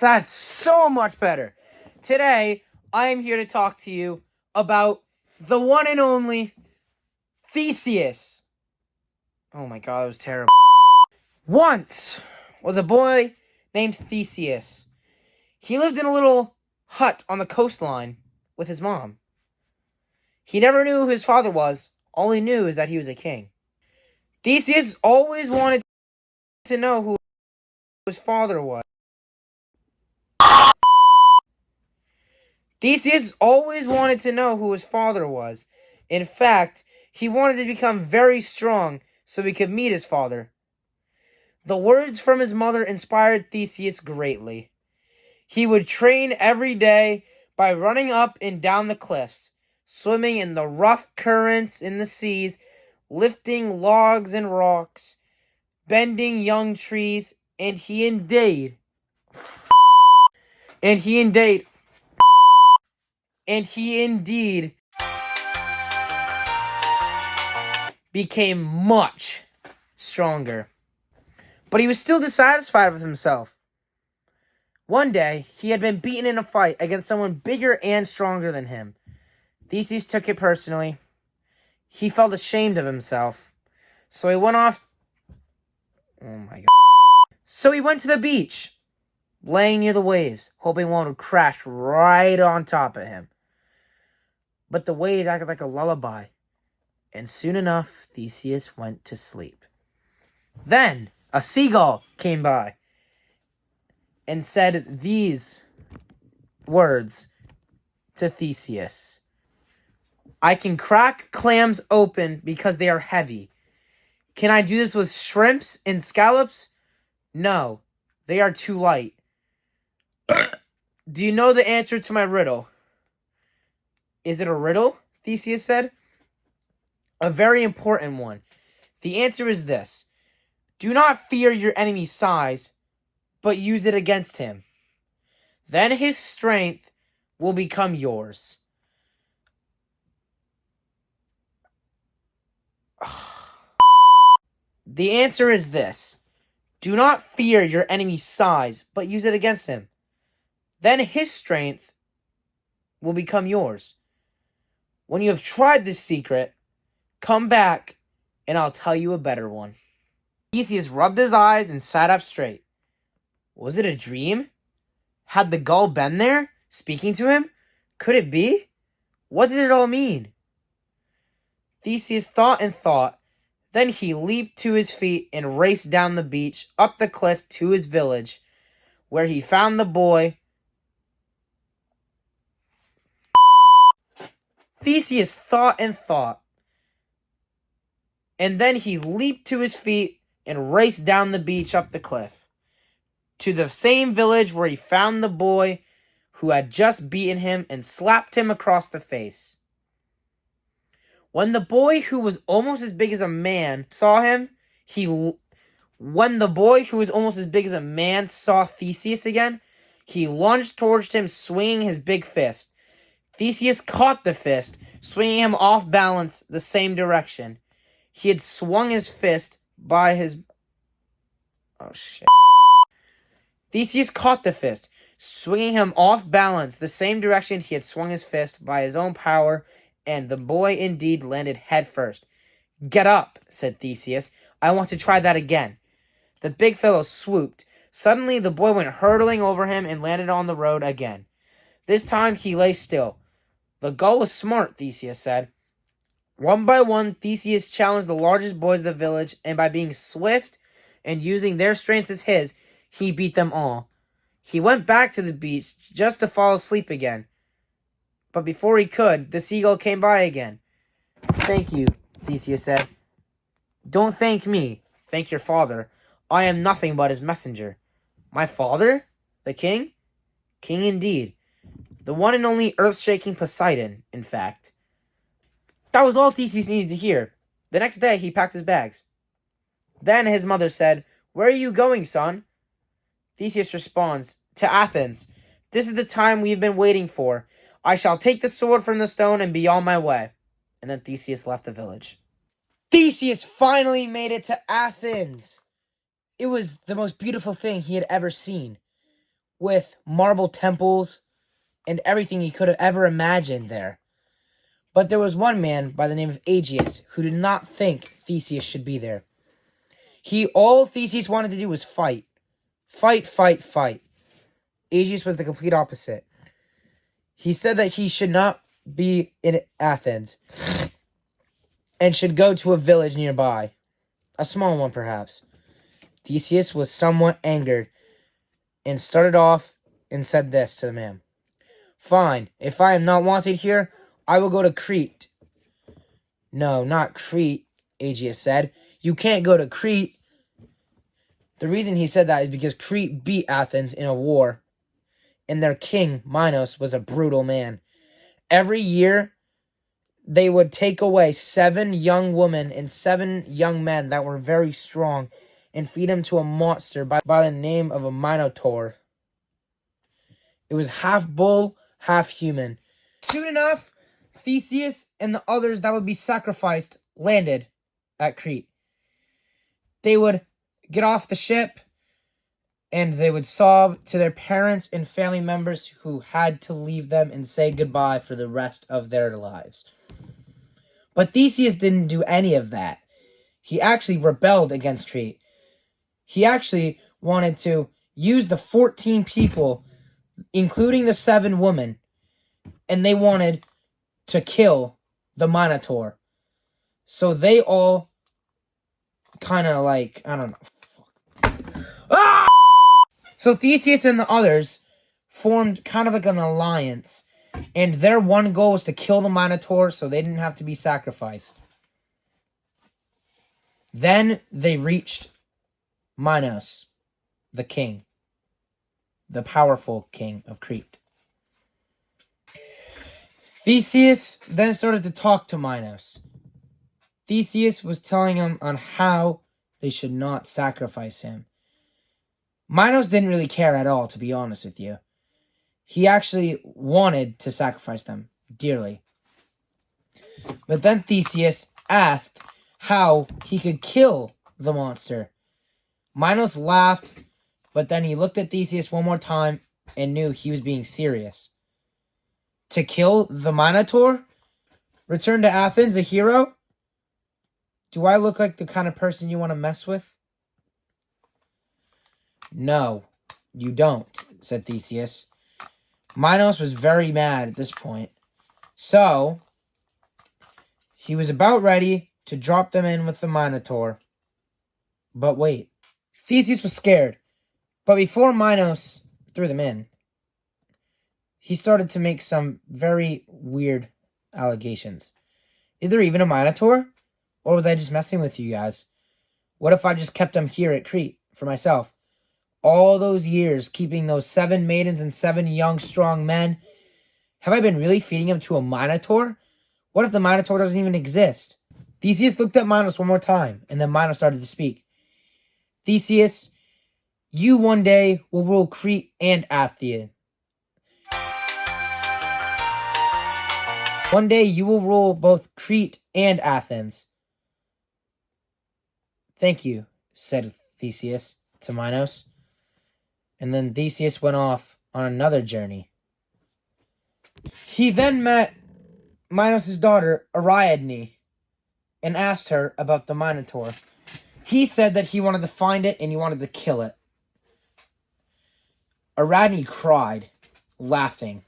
That's so much better. Today, I am here to talk to you about the one and only Theseus. Oh my god, that was terrible. Once was a boy named Theseus. He lived in a little hut on the coastline with his mom. He never knew who his father was. All he knew is that he was a king. Theseus always wanted to know who his father was. Theseus always wanted to know who his father was. In fact, he wanted to become very strong so he could meet his father. The words from his mother inspired Theseus greatly. He would train every day by running up and down the cliffs, swimming in the rough currents in the seas, lifting logs and rocks, bending young trees, and he indeed became much stronger. But he was still dissatisfied with himself. One day, he had been beaten in a fight against someone bigger and stronger than him. Theseus took it personally. He felt ashamed of himself. So he went off... Oh my god. So he went to the beach, laying near the waves, hoping one would crash right on top of him. But the waves acted like a lullaby, and soon enough, Theseus went to sleep. Then a seagull came by and said these words to Theseus. I can crack clams open because they are heavy. Can I do this with shrimps and scallops? No, they are too light. Do you know the answer to my riddle? Is it a riddle? Theseus said. A very important one. The answer is this. Do not fear your enemy's size, but use it against him. Then his strength will become yours. The answer is this. Do not fear your enemy's size, but use it against him. Then his strength will become yours. When you have tried this secret, come back and I'll tell you a better one. Theseus rubbed his eyes and sat up straight. Was it a dream? Had the gull been there, speaking to him? Could it be? What did it all mean? Theseus thought and thought. Then he leaped to his feet and raced down the beach, up the cliff to his village, where he found the boy. Theseus thought and thought. And then he leaped to his feet and raced down the beach, up the cliff, to the same village where he found the boy who had just beaten him and slapped him across the face. When the boy who was almost as big as a man saw Theseus again, he lunged towards him, swinging his big fist. Theseus caught the fist, swinging him off balance the same direction. He had swung his fist by his... Oh, shit. Theseus caught the fist, swinging him off balance the same direction he had swung his fist by his own power, and the boy indeed landed head first. Get up, said Theseus. I want to try that again. The big fellow swooped. Suddenly, the boy went hurtling over him and landed on the road again. This time, he lay still. The gull was smart, Theseus said. One by one, Theseus challenged the largest boys of the village, and by being swift and using their strengths as his, he beat them all. He went back to the beach just to fall asleep again. But before he could, the seagull came by again. Thank you, Theseus said. Don't thank me. Thank your father. I am nothing but his messenger. My father? The king? King indeed. The one and only earth-shaking Poseidon, in fact. That was all Theseus needed to hear. The next day, he packed his bags. Then his mother said, Where are you going, son? Theseus responds, To Athens. This is the time we have been waiting for. I shall take the sword from the stone and be on my way. And then Theseus left the village. Theseus finally made it to Athens. It was the most beautiful thing he had ever seen. with marble temples and everything he could have ever imagined there. But there was one man by the name of Aegeus who did not think Theseus should be there. All Theseus wanted to do was fight. Fight, fight, fight. Aegeus was the complete opposite. He said that he should not be in Athens and should go to a village nearby. A small one, perhaps. Theseus was somewhat angered and started off and said this to the man. Fine, if I am not wanted here, I will go to Crete. No, not Crete, Aegeus said. You can't go to Crete. The reason he said that is because Crete beat Athens in a war, and their king, Minos, was a brutal man. Every year, they would take away 7 young women and 7 young men that were very strong and feed them to a monster by the name of a Minotaur. It was half bull, half human. Soon enough, Theseus and the others that would be sacrificed landed at Crete. They would get off the ship and they would sob to their parents and family members who had to leave them and say goodbye for the rest of their lives. But Theseus didn't do any of that. He actually rebelled against Crete. He actually wanted to use the 14 people, including the 7 women, and they wanted to kill the Minotaur. So they all kind of like, I don't know. Ah! So Theseus and the others formed kind of like an alliance, and their one goal was to kill the Minotaur so they didn't have to be sacrificed. Then they reached Minos, the king, the powerful king of Crete. Theseus then started to talk to Minos. Theseus was telling him on how they should not sacrifice him. Minos didn't really care at all, to be honest with you. He actually wanted to sacrifice them dearly. But then Theseus asked how he could kill the monster. Minos laughed, but then he looked at Theseus one more time and knew he was being serious. To kill the Minotaur? Return to Athens a hero? Do I look like the kind of person you want to mess with? No, you don't, said Theseus. Minos was very mad at this point. So, he was about ready to drop them in with the Minotaur. But wait. Theseus was scared. But before Minos threw them in, he started to make some very weird allegations. Is there even a Minotaur? Or was I just messing with you guys? What if I just kept them here at Crete for myself? All those years keeping those 7 maidens and 7 young, strong men. Have I been really feeding them to a Minotaur? What if the Minotaur doesn't even exist? Theseus looked at Minos one more time, and then Minos started to speak. Theseus, you one day will rule Crete and Athens. One day you will rule both Crete and Athens. Thank you, said Theseus to Minos. And then Theseus went off on another journey. He then met Minos' daughter, Ariadne, and asked her about the Minotaur. He said that he wanted to find it and he wanted to kill it. Ariadne cried, laughing,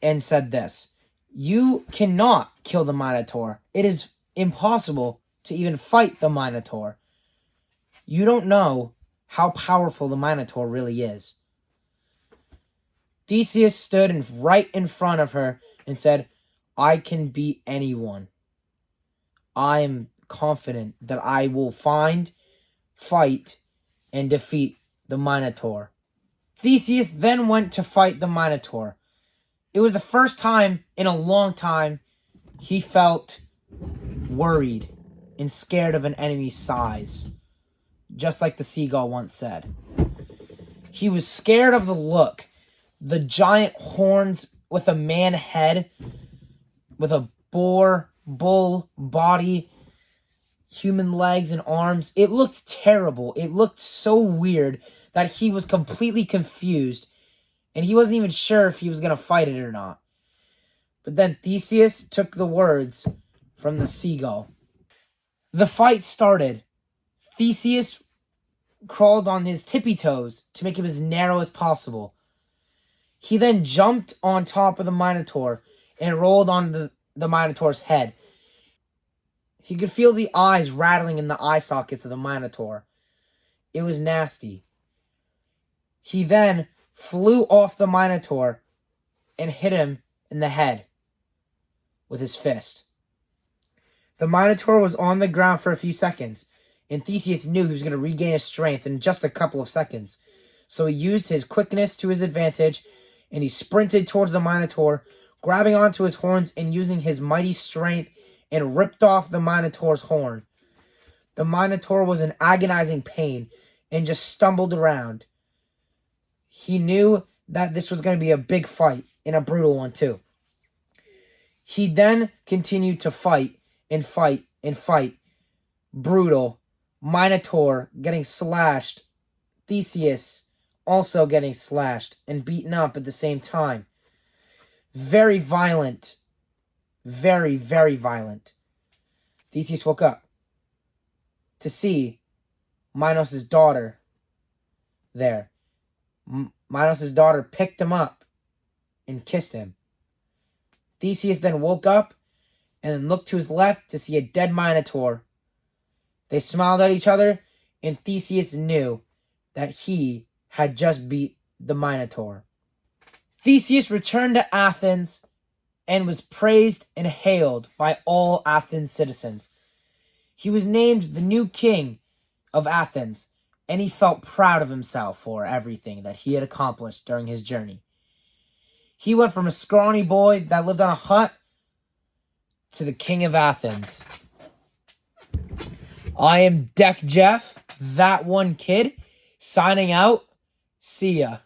and said this, you cannot kill the Minotaur. It is impossible to even fight the Minotaur. You don't know how powerful the Minotaur really is. Theseus stood right in front of her and said, I can beat anyone. I am confident that I will find, fight, and defeat the Minotaur. Theseus then went to fight the Minotaur. It was the first time in a long time he felt worried and scared of an enemy's size, just like the seagull once said. He was scared of the look, the giant horns with a man head, with a bull body, human legs and arms. It looked terrible. It looked so weird that he was completely confused, and he wasn't even sure if he was going to fight it or not. But then Theseus took the words from the seagull. The fight started. Theseus crawled on his tippy toes to make him as narrow as possible. He then jumped on top of the Minotaur and rolled on the Minotaur's head. He could feel the eyes rattling in the eye sockets of the Minotaur. It was nasty. He then flew off the Minotaur and hit him in the head with his fist. The Minotaur was on the ground for a few seconds, and Theseus knew he was going to regain his strength in just a couple of seconds. So he used his quickness to his advantage, and he sprinted towards the Minotaur, grabbing onto his horns and using his mighty strength, and ripped off the Minotaur's horn. The Minotaur was in agonizing pain and just stumbled around. He knew that this was going to be a big fight, and a brutal one too. He then continued to fight and fight and fight. Brutal. Minotaur getting slashed. Theseus also getting slashed and beaten up at the same time. Very violent. Very, very violent. Theseus woke up to see Minos' daughter there. Minos' daughter picked him up and kissed him. Theseus then woke up and then looked to his left to see a dead Minotaur. They smiled at each other, and Theseus knew that he had just beat the Minotaur. Theseus returned to Athens and was praised and hailed by all Athens citizens. He was named the new king of Athens, and he felt proud of himself for everything that he had accomplished during his journey. He went from a scrawny boy that lived on a hut to the king of Athens. I am Deck Jeff, that one kid, signing out. See ya.